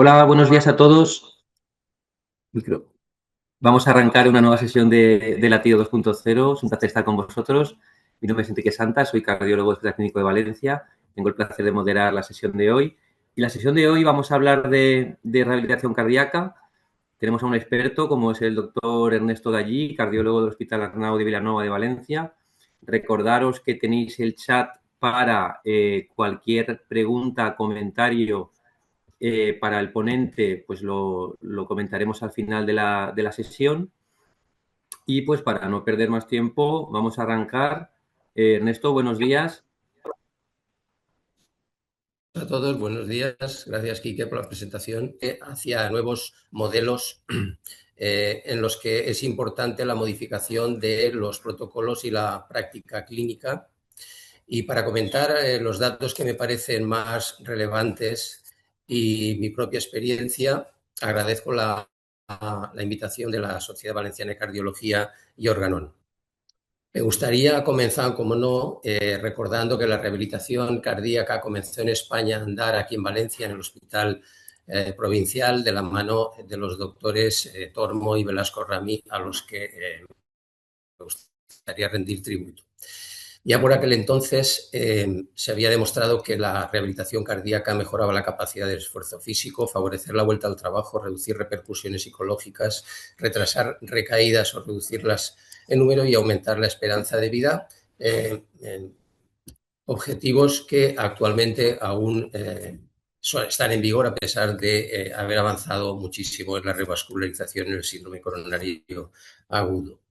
Hola, buenos días a todos. Micro. Vamos a arrancar una nueva sesión de Latido 2.0. Es un placer estar con vosotros. Mi nombre es Enrique Santa, soy cardiólogo hospital clínico de Valencia. Tengo el placer de moderar la sesión de hoy. Y la sesión de hoy vamos a hablar de rehabilitación cardíaca. Tenemos a un experto como es el doctor Ernesto Gallí, cardiólogo del Hospital Arnao de Vilanova de Valencia. Recordaros que tenéis el chat para cualquier pregunta, comentario para el ponente, pues lo comentaremos al final de la sesión. Y pues para no perder más tiempo, vamos a arrancar. Ernesto, buenos días. A todos, buenos días. Gracias, Quique, por la presentación hacia nuevos modelos en los que es importante la modificación de los protocolos y la práctica clínica. Y para comentar los datos que me parecen más relevantes y mi propia experiencia, agradezco la invitación de la Sociedad Valenciana de Cardiología y Organon. Me gustaría comenzar, como no, recordando que la rehabilitación cardíaca comenzó en España a andar aquí en Valencia, en el Hospital Provincial, de la mano de los doctores Tormo y Velasco Ramí, a los que me gustaría rendir tributo. Ya por aquel entonces se había demostrado que la rehabilitación cardíaca mejoraba la capacidad de esfuerzo físico, favorecer la vuelta al trabajo, reducir repercusiones psicológicas, retrasar recaídas o reducirlas en número y aumentar la esperanza de vida. Objetivos que actualmente aún están en vigor a pesar de haber avanzado muchísimo en la revascularización en el síndrome coronario agudo.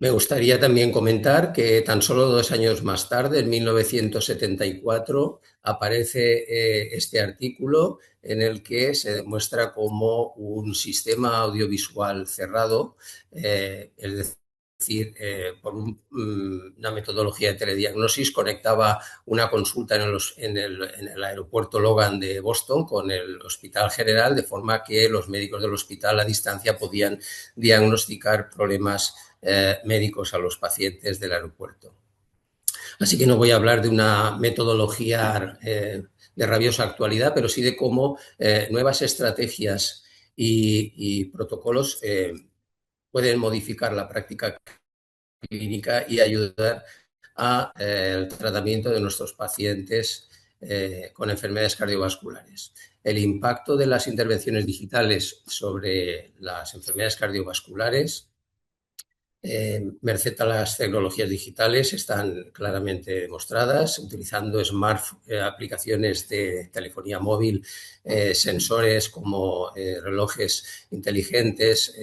Me gustaría también comentar que tan solo 2 años más tarde, en 1974, aparece este artículo en el que se demuestra cómo un sistema audiovisual cerrado, es decir, por una metodología de telediagnosis, conectaba una consulta en el aeropuerto Logan de Boston con el Hospital General, de forma que los médicos del hospital a distancia podían diagnosticar problemas médicos a los pacientes del aeropuerto. Así que no voy a hablar de una metodología de rabiosa actualidad, pero sí de cómo nuevas estrategias y protocolos pueden modificar la práctica clínica y ayudar al tratamiento de nuestros pacientes con enfermedades cardiovasculares. El impacto de las intervenciones digitales sobre las enfermedades cardiovasculares, merced a las tecnologías digitales, están claramente demostradas, utilizando aplicaciones de telefonía móvil, sensores como relojes inteligentes,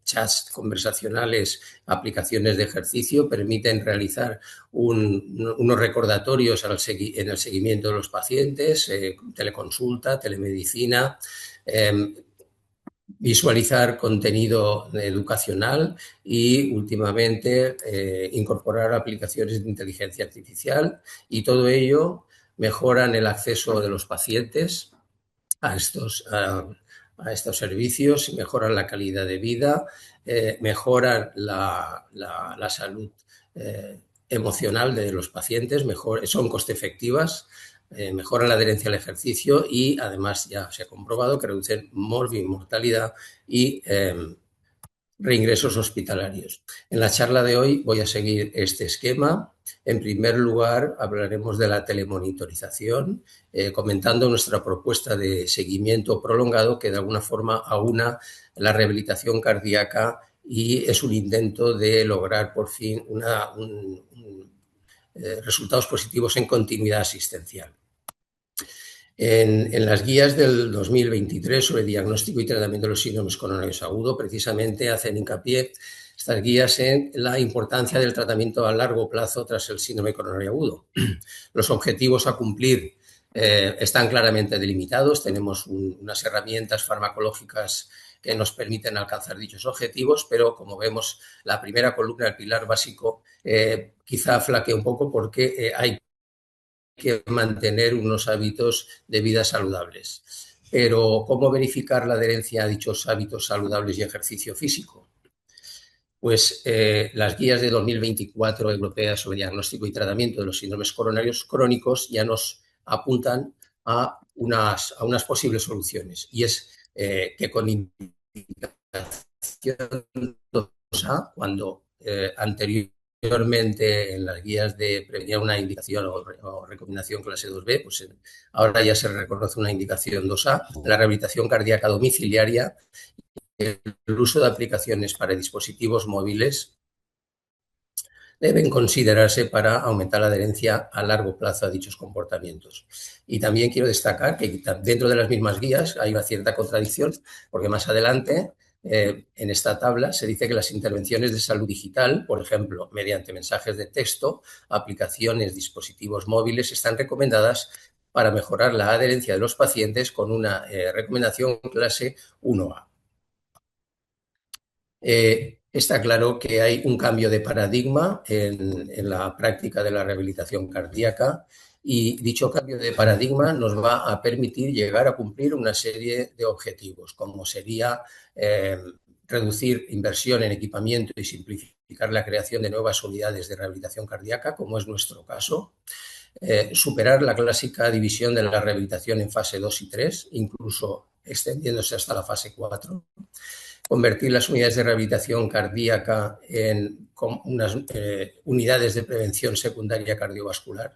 chats conversacionales, aplicaciones de ejercicio, permiten realizar unos recordatorios en el seguimiento de los pacientes, teleconsulta, telemedicina, visualizar contenido educacional y últimamente incorporar aplicaciones de inteligencia artificial, y todo ello mejoran el acceso de los pacientes a estos servicios, mejoran la calidad de vida, mejoran la salud emocional de los pacientes, son coste efectivas, mejoran la adherencia al ejercicio y además ya se ha comprobado que reducen mortalidad y reingresos hospitalarios. En la charla de hoy voy a seguir este esquema. En primer lugar, hablaremos de la telemonitorización, comentando nuestra propuesta de seguimiento prolongado que de alguna forma aúna la rehabilitación cardíaca y es un intento de lograr por fin resultados positivos en continuidad asistencial. En las guías del 2023 sobre diagnóstico y tratamiento de los síndromes coronarios agudos, precisamente hacen hincapié estas guías en la importancia del tratamiento a largo plazo tras el síndrome coronario agudo. Los objetivos a cumplir están claramente delimitados. Tenemos unas herramientas farmacológicas que nos permiten alcanzar dichos objetivos, pero como vemos, la primera columna, el pilar básico, quizá flaquea un poco porque hay que mantener unos hábitos de vida saludables. Pero, ¿cómo verificar la adherencia a dichos hábitos saludables y ejercicio físico? Pues las guías de 2024 europeas sobre diagnóstico y tratamiento de los síndromes coronarios crónicos ya nos apuntan a a unas posibles soluciones, y es que con indicación 2A, cuando anteriormente en las guías venía una indicación o recomendación clase 2B, pues ahora ya se reconoce una indicación 2A, la rehabilitación cardíaca domiciliaria, el uso de aplicaciones para dispositivos móviles deben considerarse para aumentar la adherencia a largo plazo a dichos comportamientos. Y también quiero destacar que dentro de las mismas guías hay una cierta contradicción, porque más adelante en esta tabla se dice que las intervenciones de salud digital, por ejemplo, mediante mensajes de texto, aplicaciones, dispositivos móviles, están recomendadas para mejorar la adherencia de los pacientes con una recomendación clase 1A. Está claro que hay un cambio de paradigma en la práctica de la rehabilitación cardíaca, y dicho cambio de paradigma nos va a permitir llegar a cumplir una serie de objetivos, como sería reducir inversión en equipamiento y simplificar la creación de nuevas unidades de rehabilitación cardíaca, como es nuestro caso, superar la clásica división de la rehabilitación en fase 2 y 3, incluso extendiéndose hasta la fase 4, convertir las unidades de rehabilitación cardíaca en unas unidades de prevención secundaria cardiovascular,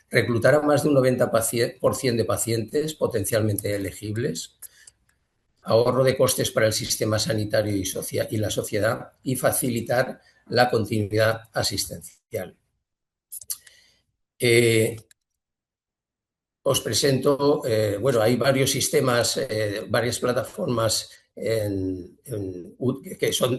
reclutar a más de un 90% de pacientes potencialmente elegibles, ahorro de costes para el sistema sanitario y la sociedad, y facilitar la continuidad asistencial. Os presento, bueno, hay varios sistemas, varias plataformas que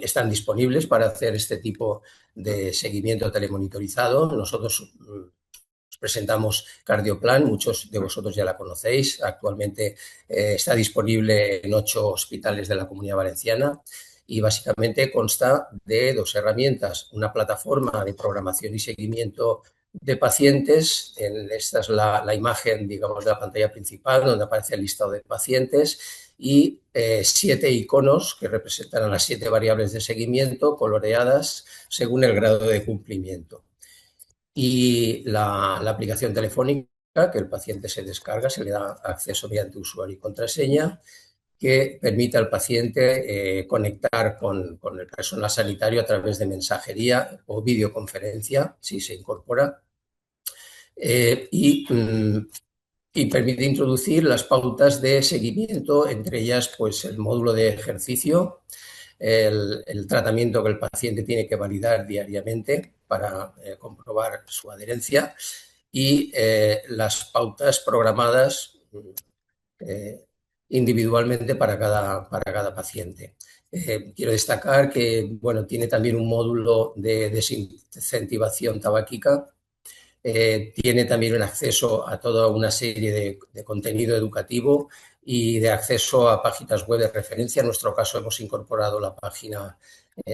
están disponibles para hacer este tipo de seguimiento telemonitorizado. Nosotros os presentamos Cardioplan, muchos de vosotros ya la conocéis. Actualmente está disponible en 8 hospitales de la Comunidad Valenciana y básicamente consta de 2 herramientas: una plataforma de programación y seguimiento de pacientes. Esta es la imagen, digamos, de la pantalla principal, donde aparece el listado de pacientes, y 7 iconos que representan a las 7 variables de seguimiento, coloreadas según el grado de cumplimiento. Y la aplicación telefónica que el paciente se descarga, se le da acceso mediante usuario y contraseña, que permite al paciente conectar con el personal sanitario a través de mensajería o videoconferencia, si se incorpora, y permite introducir las pautas de seguimiento, entre ellas pues, el módulo de ejercicio, el tratamiento que el paciente tiene que validar diariamente para comprobar su adherencia, y las pautas programadas individualmente para cada paciente. Quiero destacar que bueno, tiene también un módulo de desincentivación tabáquica. Tiene también un acceso a toda una serie de contenido educativo y de acceso a páginas web de referencia. En nuestro caso hemos incorporado la página,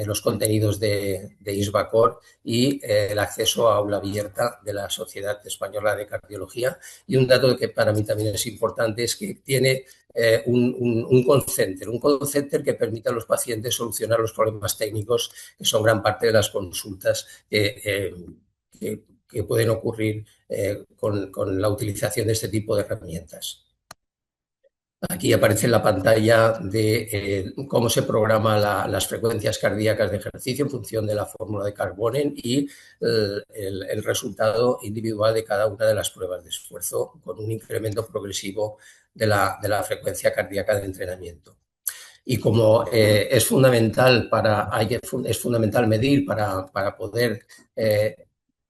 los contenidos de ISBACOR y el acceso a aula abierta de la Sociedad Española de Cardiología. Y un dato que para mí también es importante es que tiene un call center que permite a los pacientes solucionar los problemas técnicos, que son gran parte de las consultas que pueden ocurrir con la utilización de este tipo de herramientas. Aquí aparece en la pantalla de cómo se programa las frecuencias cardíacas de ejercicio en función de la fórmula de Karbonen y el resultado individual de cada una de las pruebas de esfuerzo, con un incremento progresivo de la frecuencia cardíaca de entrenamiento. Y como es fundamental medir para poder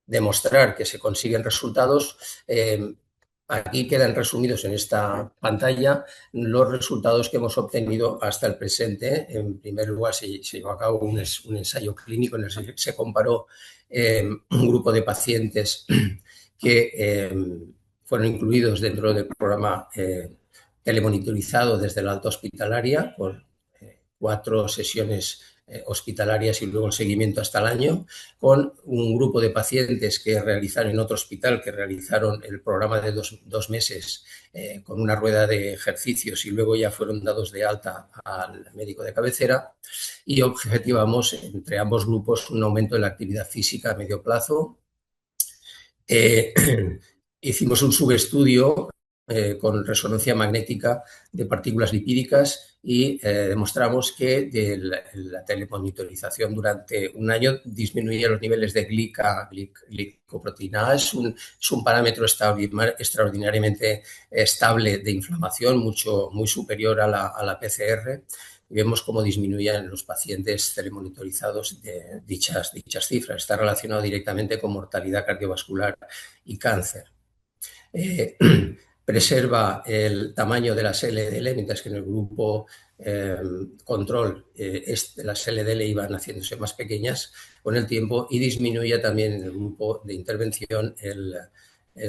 demostrar que se consiguen resultados, aquí quedan resumidos en esta pantalla los resultados que hemos obtenido hasta el presente. En primer lugar, se llevó a cabo un ensayo clínico en el que se comparó un grupo de pacientes que fueron incluidos dentro del programa telemonitorizado desde la alta hospitalaria, con 4 sesiones hospitalarias y luego el seguimiento hasta el año, con un grupo de pacientes que realizaron en otro hospital, que realizaron el programa de 2 meses con una rueda de ejercicios y luego ya fueron dados de alta al médico de cabecera, y objetivamos entre ambos grupos un aumento de la actividad física a medio plazo. Hicimos un subestudio con resonancia magnética de partículas lipídicas y demostramos que la telemonitorización durante un año disminuía los niveles de glicoproteína A. Es un parámetro extraordinariamente estable de inflamación, muy superior a la PCR. Y vemos cómo disminuían en los pacientes telemonitorizados de dichas cifras. Está relacionado directamente con mortalidad cardiovascular y cáncer. Preserva el tamaño de las LDL, mientras que en el grupo control las LDL iban haciéndose más pequeñas con el tiempo, y disminuye también en el grupo de intervención el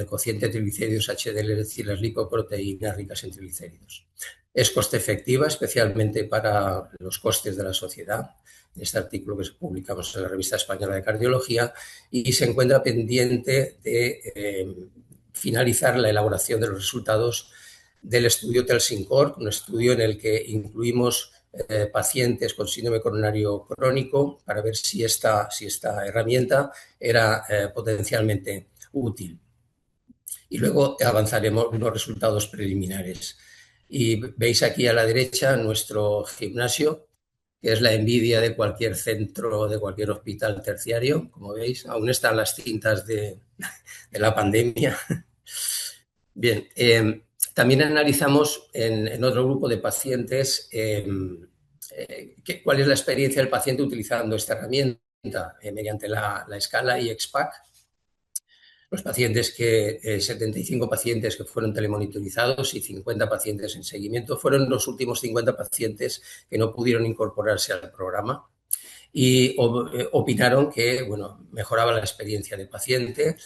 cociente triglicéridos HDL, es decir, las lipoproteínas ricas en triglicéridos. Es coste efectiva, especialmente para los costes de la sociedad. Este artículo que publicamos en la Revista Española de Cardiología, y se encuentra pendiente de finalizar la elaboración de los resultados del estudio TELSINCORT, un estudio en el que incluimos pacientes con síndrome coronario crónico para ver si esta herramienta era potencialmente útil. Y luego avanzaremos unos resultados preliminares. Y veis aquí a la derecha nuestro gimnasio, que es la envidia de cualquier centro, de cualquier hospital terciario. Como veis, aún están las cintas de la pandemia. Bien, también analizamos en otro grupo de pacientes cuál es la experiencia del paciente utilizando esta herramienta mediante la escala IEXPAC. Los pacientes 75 pacientes que fueron telemonitorizados y 50 pacientes en seguimiento, fueron los últimos 50 pacientes que no pudieron incorporarse al programa, y opinaron que, bueno, mejoraba la experiencia del paciente.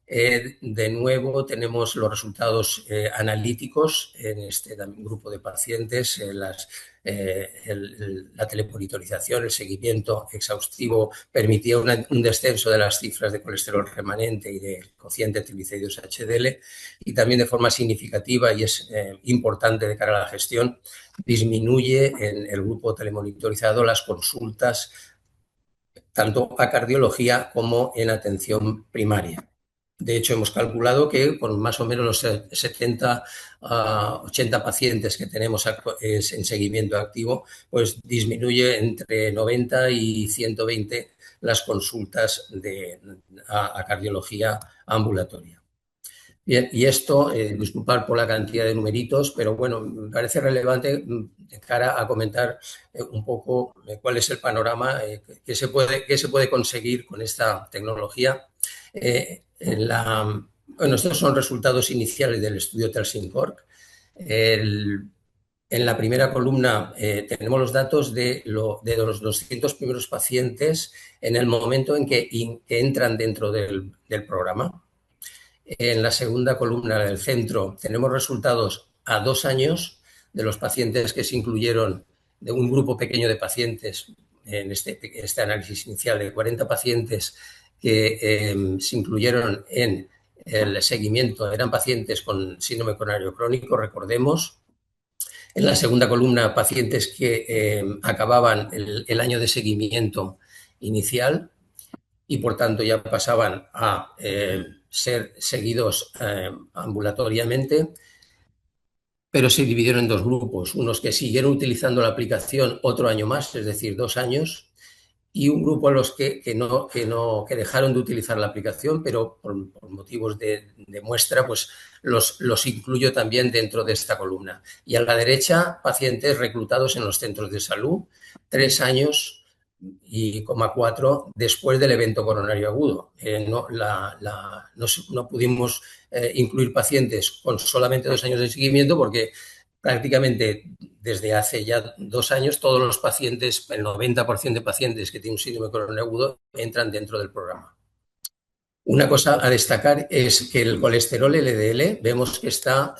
De nuevo, tenemos los resultados analíticos en este grupo de pacientes. La telemonitorización, el seguimiento exhaustivo permitía un descenso de las cifras de colesterol remanente y del cociente triglicéridos HDL, y también de forma significativa, y es importante de cara a la gestión, disminuye en el grupo telemonitorizado las consultas tanto a cardiología como en atención primaria. De hecho, hemos calculado que con más o menos los 70 a 80 pacientes que tenemos en seguimiento activo, pues disminuye entre 90 y 120 las consultas a cardiología ambulatoria. Bien, y esto, disculpar por la cantidad de numeritos, pero bueno, me parece relevante de cara a comentar un poco cuál es el panorama, qué se puede conseguir con esta tecnología. Bueno, estos son resultados iniciales del estudio TELSINCORT. En la primera columna tenemos los datos de los 200 primeros pacientes en el momento en que entran dentro del programa. En la segunda columna del centro tenemos resultados a 2 años de los pacientes que se incluyeron, de un grupo pequeño de pacientes en este análisis inicial de 40 pacientes que se incluyeron en el seguimiento. Eran pacientes con síndrome coronario crónico, recordemos. En la segunda columna, pacientes que acababan el año de seguimiento inicial y por tanto ya pasaban a ser seguidos ambulatoriamente, pero se dividieron en dos grupos, unos que siguieron utilizando la aplicación otro año más, es decir, 2 años, y un grupo a los que dejaron de utilizar la aplicación, pero por motivos de muestra, pues los incluyo también dentro de esta columna. Y a la derecha, pacientes reclutados en los centros de salud, 3 años y 4 después del evento coronario agudo. No pudimos incluir pacientes con solamente 2 años de seguimiento porque prácticamente desde hace ya 2 años todos los pacientes, el 90% de pacientes que tienen un síndrome coronario agudo entran dentro del programa. Una cosa a destacar es que el colesterol LDL vemos que está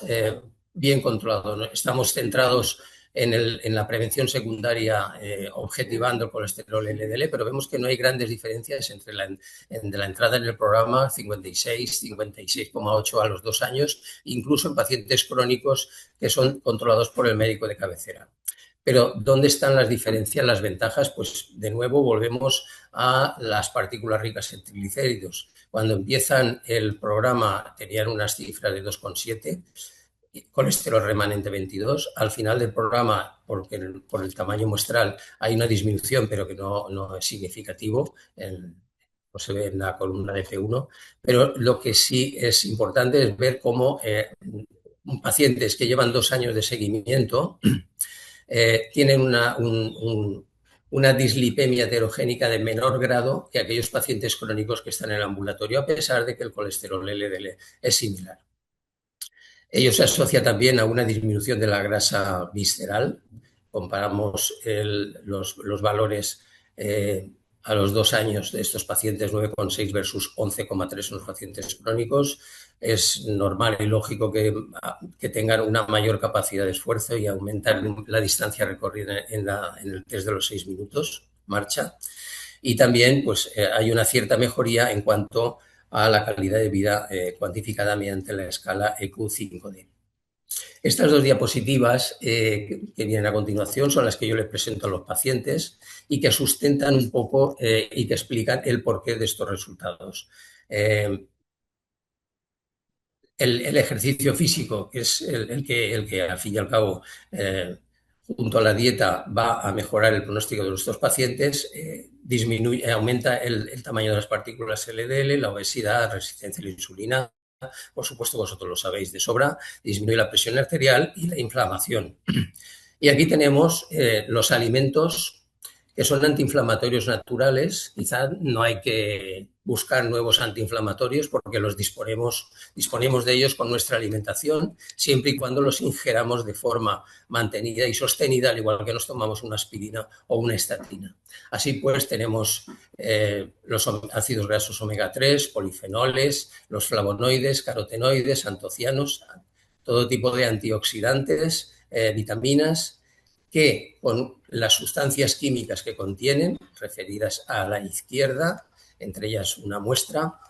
bien controlado, ¿no? Estamos centrados en la prevención secundaria, objetivando el colesterol LDL, pero vemos que no hay grandes diferencias entre la entrada en el programa, 56, 56,8 a los 2 años, incluso en pacientes crónicos que son controlados por el médico de cabecera. Pero ¿dónde están las diferencias, las ventajas? Pues de nuevo volvemos a las partículas ricas en triglicéridos. Cuando empiezan el programa tenían unas cifras de 2,7 colesterol remanente 22. Al final del programa, porque por el tamaño muestral hay una disminución, pero que no es significativo, no se ve en la columna de F1, pero lo que sí es importante es ver cómo pacientes que llevan 2 años de seguimiento tienen una dislipemia heterogénica de menor grado que aquellos pacientes crónicos que están en el ambulatorio, a pesar de que el colesterol LDL es similar. Ello se asocia también a una disminución de la grasa visceral. Comparamos los valores a los 2 años de estos pacientes, 9,6 versus 11,3 en los pacientes crónicos. Es normal y lógico que tengan una mayor capacidad de esfuerzo y aumentar la distancia recorrida en el test de los 6 minutos, marcha. Y también pues, hay una cierta mejoría en cuanto a la calidad de vida cuantificada mediante la escala EQ5D. Estas dos diapositivas que vienen a continuación son las que yo les presento a los pacientes y que sustentan un poco y que explican el porqué de estos resultados. El ejercicio físico, que es el que al fin y al cabo, junto a la dieta, va a mejorar el pronóstico de nuestros pacientes, aumenta el tamaño de las partículas LDL, la obesidad, resistencia a la insulina, por supuesto vosotros lo sabéis de sobra, disminuye la presión arterial y la inflamación. Y aquí tenemos los alimentos que son antiinflamatorios naturales. Quizá no hay que buscar nuevos antiinflamatorios porque los disponemos de ellos con nuestra alimentación, siempre y cuando los ingeramos de forma mantenida y sostenida, al igual que nos tomamos una aspirina o una estatina. Así pues, tenemos los ácidos grasos omega 3, polifenoles, los flavonoides, carotenoides, antocianos, todo tipo de antioxidantes, vitaminas, que con las sustancias químicas que contienen, referidas a la izquierda, entre ellas una muestra,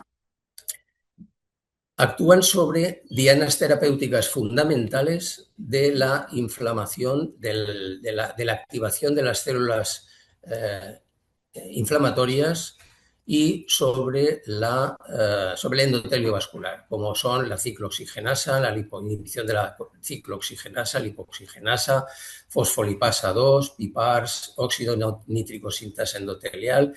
actúan sobre dianas terapéuticas fundamentales de la inflamación, de la activación de las células inflamatorias y sobre el endotelio vascular, como son la ciclooxigenasa, la inhibición de la ciclooxigenasa, lipoxigenasa, fosfolipasa 2, PIPARS, óxido nítrico sintasa endotelial,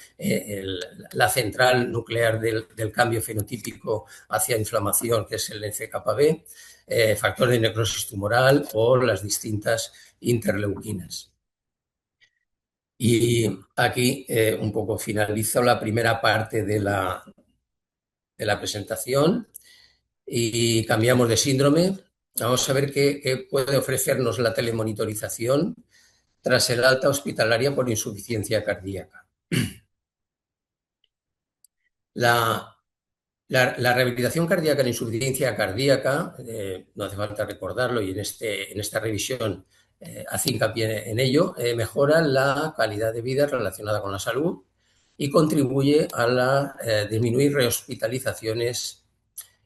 la central nuclear del cambio fenotípico hacia inflamación, que es el NCKB, factor de necrosis tumoral o las distintas interleuquinas. Y aquí un poco finalizo la primera parte de la presentación y cambiamos de síndrome. Vamos a ver qué puede ofrecernos la telemonitorización tras el alta hospitalaria por insuficiencia cardíaca. La rehabilitación cardíaca en insuficiencia cardíaca, no hace falta recordarlo y en esta revisión hace hincapié en ello, mejora la calidad de vida relacionada con la salud y contribuye a disminuir rehospitalizaciones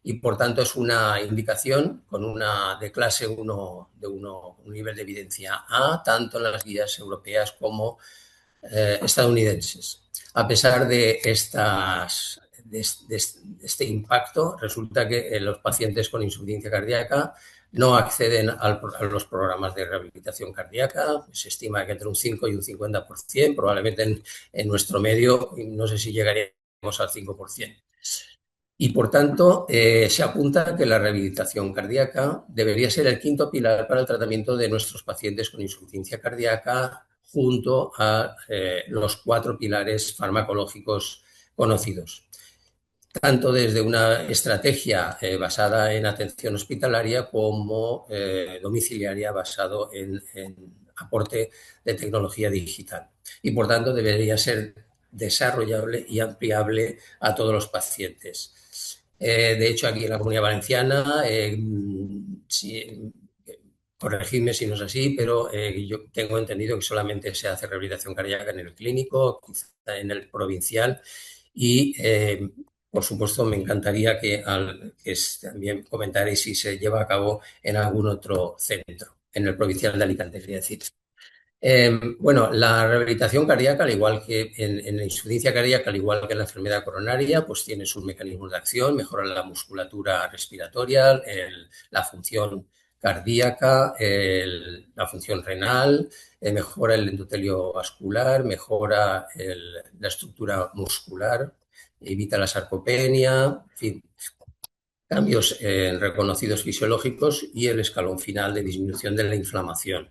y, por tanto, es una indicación con de clase 1, un nivel de evidencia A, tanto en las guías europeas como estadounidenses. A pesar de este impacto, resulta que los pacientes con insuficiencia cardíaca no acceden a los programas de rehabilitación cardíaca. Se estima que entre un 5 y un 50%, probablemente en nuestro medio, no sé si llegaríamos al 5%. Y, por tanto, se apunta que la rehabilitación cardíaca debería ser el quinto pilar para el tratamiento de nuestros pacientes con insuficiencia cardíaca, junto a los 4 pilares farmacológicos conocidos, tanto desde una estrategia basada en atención hospitalaria como domiciliaria basado en aporte de tecnología digital. Y, por tanto, debería ser desarrollable y ampliable a todos los pacientes. De hecho, aquí en la Comunidad Valenciana, corregidme si no es así, pero yo tengo entendido que solamente se hace rehabilitación cardíaca en el clínico, quizá en el provincial, y por supuesto me encantaría que también comentaréis si se lleva a cabo en algún otro centro, en el provincial de Alicante, quería decir. Bueno, la rehabilitación cardíaca, al igual que en la insuficiencia cardíaca, al igual que en la enfermedad coronaria, pues tiene sus mecanismos de acción, mejora la musculatura respiratoria, la función cardíaca, la función renal, mejora el endotelio vascular, mejora la estructura muscular, evita la sarcopenia, en fin, cambios reconocidos fisiológicos y el escalón final de disminución de la inflamación.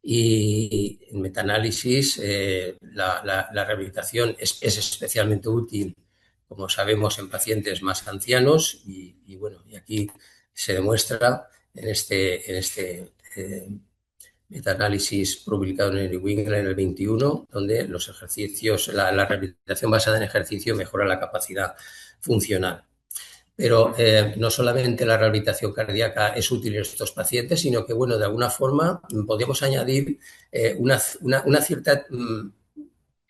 Y en metaanálisis, la rehabilitación es especialmente útil, como sabemos, en pacientes más ancianos bueno, y aquí se demuestra en este metaanálisis publicado en el New England en el 21, donde los ejercicios, la rehabilitación basada en ejercicio mejora la capacidad funcional. Pero no solamente la rehabilitación cardíaca es útil en estos pacientes, sino que, bueno, de alguna forma podemos añadir una cierta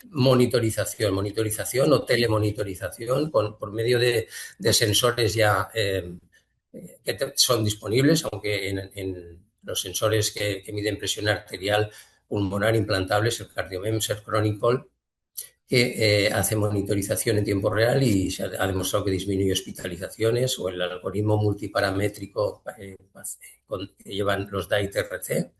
monitorización o telemonitorización por medio de sensores ya que son disponibles, aunque en los sensores que miden presión arterial pulmonar implantables, el CardioMEMS, el Chronicle, que hace monitorización en tiempo real y se ha demostrado que disminuye hospitalizaciones, o el algoritmo multiparamétrico que llevan los DAIT-RC,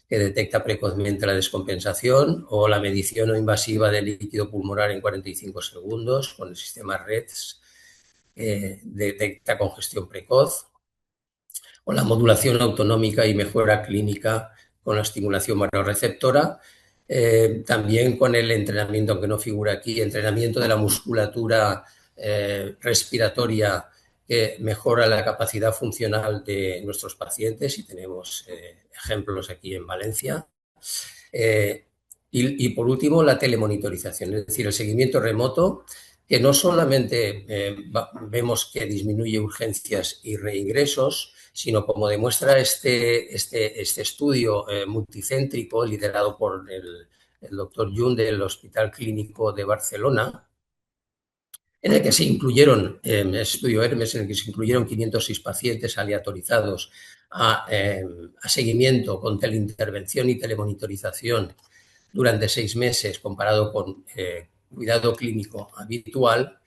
que detecta precozmente la descompensación, o la medición no invasiva del líquido pulmonar en 45 segundos con el sistema REDS, detecta congestión precoz, o la modulación autonómica y mejora clínica con la estimulación barorreceptora. También con el entrenamiento, aunque no figura aquí, entrenamiento de la musculatura respiratoria, que mejora la capacidad funcional de nuestros pacientes, y tenemos ejemplos aquí en Valencia. Y por último, la telemonitorización, es decir, el seguimiento remoto, que no solamente vemos que disminuye urgencias y reingresos, sino, como demuestra este estudio multicéntrico liderado por el doctor Jun del Hospital Clínico de Barcelona, en el que se incluyeron, estudio Hermes, en el que se incluyeron 506 pacientes aleatorizados a seguimiento con teleintervención y telemonitorización durante 6 meses, comparado con cuidado clínico habitual.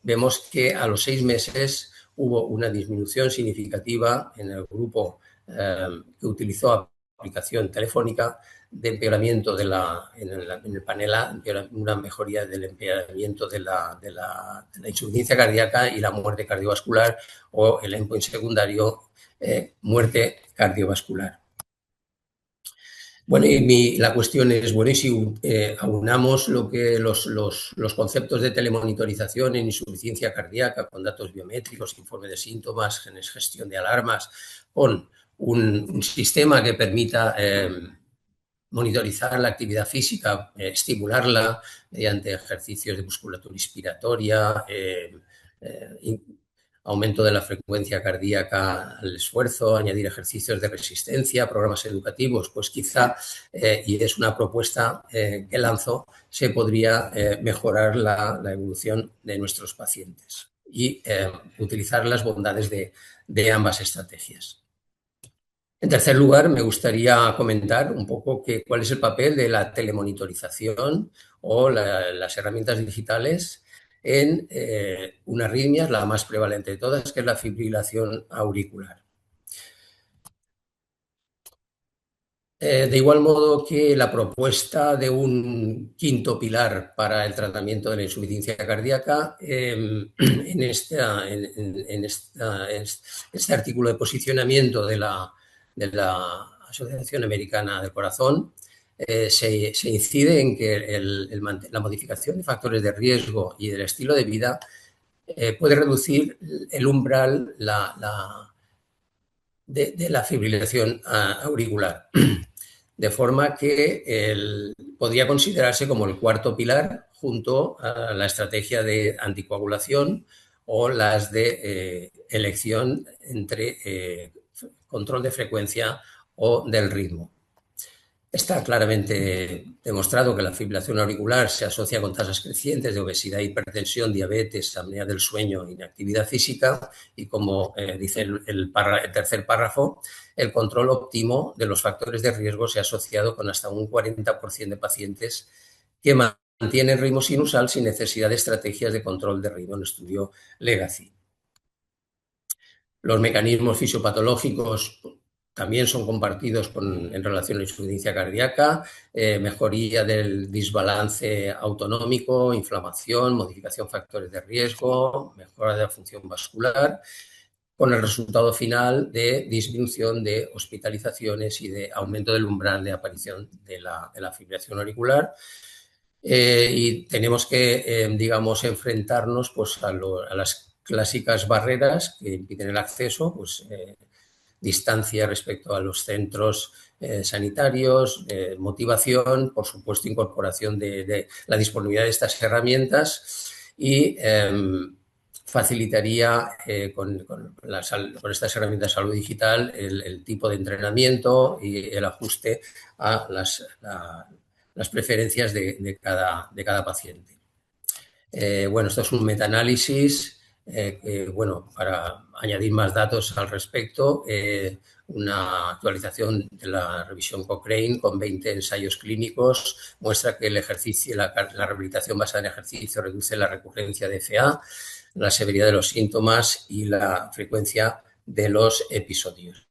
Vemos que a los 6 meses hubo una disminución significativa en el grupo que utilizó aplicación telefónica de empeoramiento en el panel A, una mejoría del empeoramiento de la insuficiencia cardíaca y la muerte cardiovascular, o el endpoint secundario, muerte cardiovascular. Bueno, y la cuestión es, bueno, y si aunamos los conceptos de telemonitorización en insuficiencia cardíaca con datos biométricos, informe de síntomas, gestión de alarmas, con un sistema que permita monitorizar la actividad física, estimularla mediante ejercicios de musculatura inspiratoria, aumento de la frecuencia cardíaca al esfuerzo, añadir ejercicios de resistencia, programas educativos, pues quizá, y es una propuesta que lanzo, se podría mejorar la evolución de nuestros pacientes y utilizar las bondades de ambas estrategias. En tercer lugar, me gustaría comentar un poco cuál es el papel de la telemonitorización o las herramientas digitales en una arritmia, la más prevalente de todas, que es la fibrilación auricular. De igual modo que la propuesta de un quinto pilar para el tratamiento de la insuficiencia cardíaca, en este artículo de posicionamiento de la Asociación Americana del Corazón, se incide en que la modificación de factores de riesgo y del estilo de vida puede reducir el umbral de la fibrilación auricular, de forma que podría considerarse como el cuarto pilar, junto a la estrategia de anticoagulación o las de elección entre control de frecuencia o del ritmo. Está claramente demostrado que la fibrilación auricular se asocia con tasas crecientes de obesidad, hipertensión, diabetes, apnea del sueño, inactividad física, y, como dice el tercer párrafo, el control óptimo de los factores de riesgo se ha asociado con hasta un 40% de pacientes que mantienen ritmo sinusal sin necesidad de estrategias de control de ritmo, en el estudio Legacy. Los mecanismos fisiopatológicos también son compartidos en relación a la insuficiencia cardíaca, mejoría del desbalance autonómico, inflamación, modificación de factores de riesgo, mejora de la función vascular, con el resultado final de disminución de hospitalizaciones y de aumento del umbral de aparición de la fibrilación auricular. Y tenemos que, digamos, enfrentarnos pues, a las clásicas barreras que impiden el acceso, pues, distancia respecto a los centros sanitarios, motivación, por supuesto, incorporación de la disponibilidad de estas herramientas y facilitaría con estas herramientas de salud digital el tipo de entrenamiento y el ajuste a las preferencias de cada paciente. Bueno, esto es un metaanálisis. Bueno, para añadir más datos al respecto, una actualización de la revisión Cochrane con 20 ensayos clínicos muestra que el ejercicio, la rehabilitación basada en ejercicio reduce la recurrencia de FA, la severidad de los síntomas y la frecuencia de los episodios.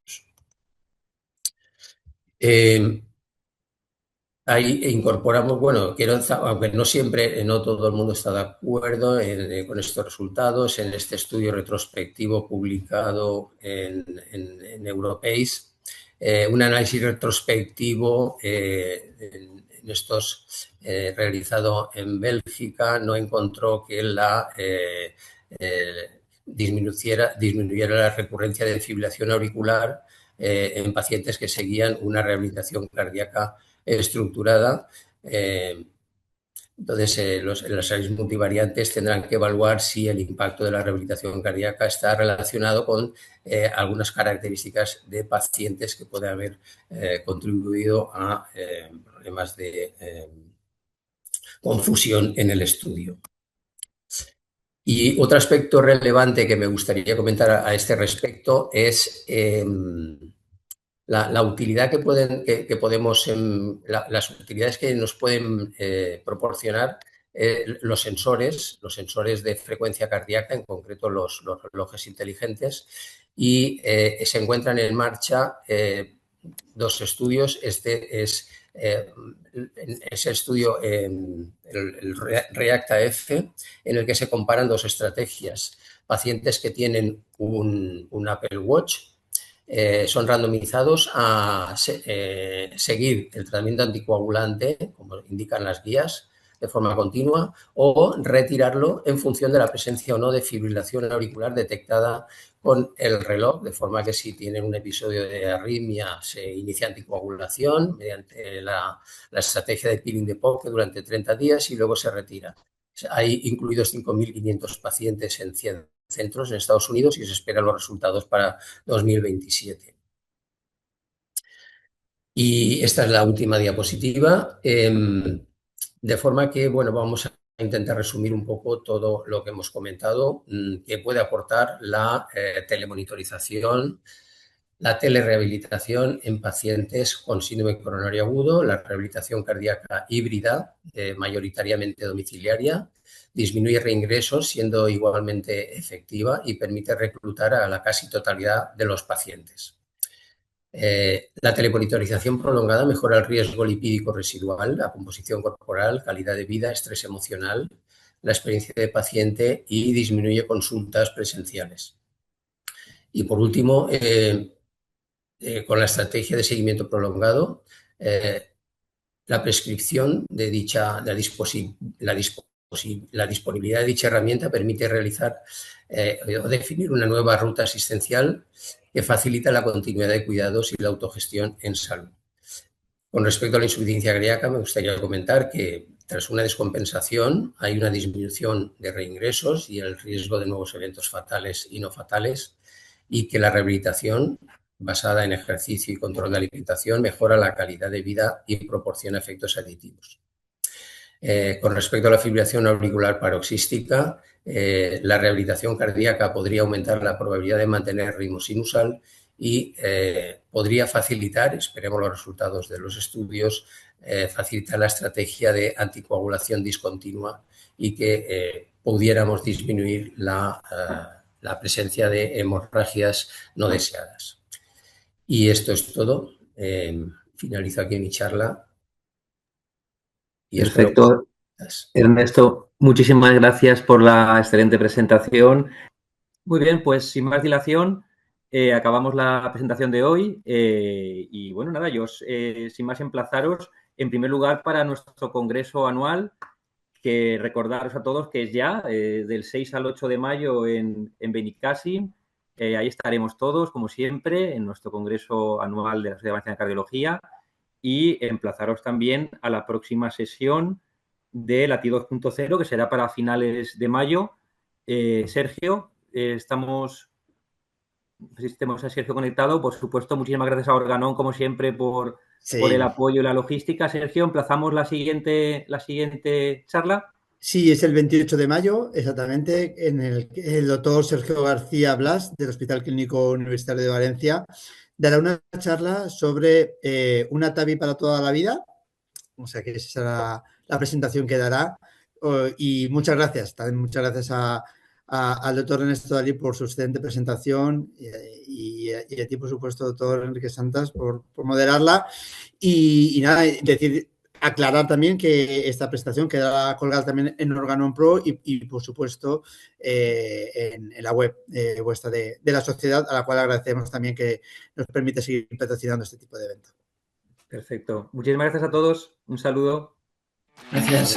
Ahí incorporamos, bueno, aunque no siempre, no todo el mundo está de acuerdo con estos resultados, en este estudio retrospectivo publicado en Europace, un análisis retrospectivo realizado en Bélgica no encontró que disminuyera la recurrencia de fibrilación auricular en pacientes que seguían una rehabilitación cardíaca estructurada. Entonces, los análisis multivariantes tendrán que evaluar si el impacto de la rehabilitación cardíaca está relacionado con algunas características de pacientes que pueden haber contribuido a problemas de confusión en el estudio. Y otro aspecto relevante que me gustaría comentar a este respecto es la utilidad las utilidades que nos pueden proporcionar los sensores de frecuencia cardíaca, en concreto los relojes inteligentes, y se encuentran en marcha dos estudios. Este es ese estudio, el REACT-AF, en el que se comparan dos estrategias. Pacientes que tienen un Apple Watch son randomizados a seguir el tratamiento anticoagulante, como indican las guías, de forma continua, o retirarlo en función de la presencia o no de fibrilación auricular detectada con el reloj, de forma que si tienen un episodio de arritmia se inicia anticoagulación mediante la estrategia de peeling de pocket durante 30 días y luego se retira. Hay incluidos 5.500 pacientes en 100 centros en Estados Unidos y se esperan los resultados para 2027. Y esta es la última diapositiva, de forma que, bueno, vamos a intentar resumir un poco todo lo que hemos comentado, que puede aportar la telemonitorización, la telerehabilitación en pacientes con síndrome coronario agudo, la rehabilitación cardíaca híbrida, mayoritariamente domiciliaria, disminuye reingresos siendo igualmente efectiva y permite reclutar a la casi totalidad de los pacientes. La telemonitorización prolongada mejora el riesgo lipídico residual, la composición corporal, calidad de vida, estrés emocional, la experiencia de paciente y disminuye consultas presenciales. Y por último, con la estrategia de seguimiento prolongado, la prescripción de la disponibilidad de dicha herramienta permite realizar o definir una nueva ruta asistencial que facilita la continuidad de cuidados y la autogestión en salud. Con respecto a la insuficiencia cardíaca, me gustaría comentar que tras una descompensación hay una disminución de reingresos y el riesgo de nuevos eventos fatales y no fatales, y que la rehabilitación basada en ejercicio y control de alimentación mejora la calidad de vida y proporciona efectos aditivos. Con respecto a la fibrilación auricular paroxística, la rehabilitación cardíaca podría aumentar la probabilidad de mantener ritmo sinusal y podría facilitar, esperemos los resultados de los estudios, facilitar la estrategia de anticoagulación discontinua y que pudiéramos disminuir la la presencia de hemorragias no deseadas. Y esto es todo. Finalizo aquí mi charla. Y Perfecto. Ernesto, muchísimas gracias por la excelente presentación. Muy bien, pues sin más dilación, acabamos la presentación de hoy y bueno, nada, yo sin más emplazaros en primer lugar para nuestro congreso anual, que recordaros a todos que es ya del 6 al 8 de mayo en Benicàssim. Ahí estaremos todos, como siempre, en nuestro congreso anual de la Sociedad Valenciana de Cardiología y emplazaros también a la próxima sesión de Latido 2.0, que será para finales de mayo. Sergio, estamos... No sé si tenemos a Sergio conectado. Por supuesto, muchísimas gracias a Organón, como siempre, por el apoyo y la logística. Sergio, emplazamos la siguiente charla. Sí, es el 28 de mayo, exactamente, en el que el doctor Sergio García Blas, del Hospital Clínico Universitario de Valencia, dará una charla sobre una TAVI para toda la vida. O sea que esa será la presentación que dará. Y muchas gracias, también muchas gracias al doctor Ernesto Dalí por su excelente presentación y a ti, por supuesto, doctor Enrique Santas, por moderarla. Y nada, decir, aclarar también que esta presentación quedará colgada también en Organon Pro y por supuesto, en la web vuestra de la sociedad, a la cual agradecemos también que nos permite seguir patrocinando este tipo de eventos. Perfecto. Muchísimas gracias a todos. Un saludo. Gracias.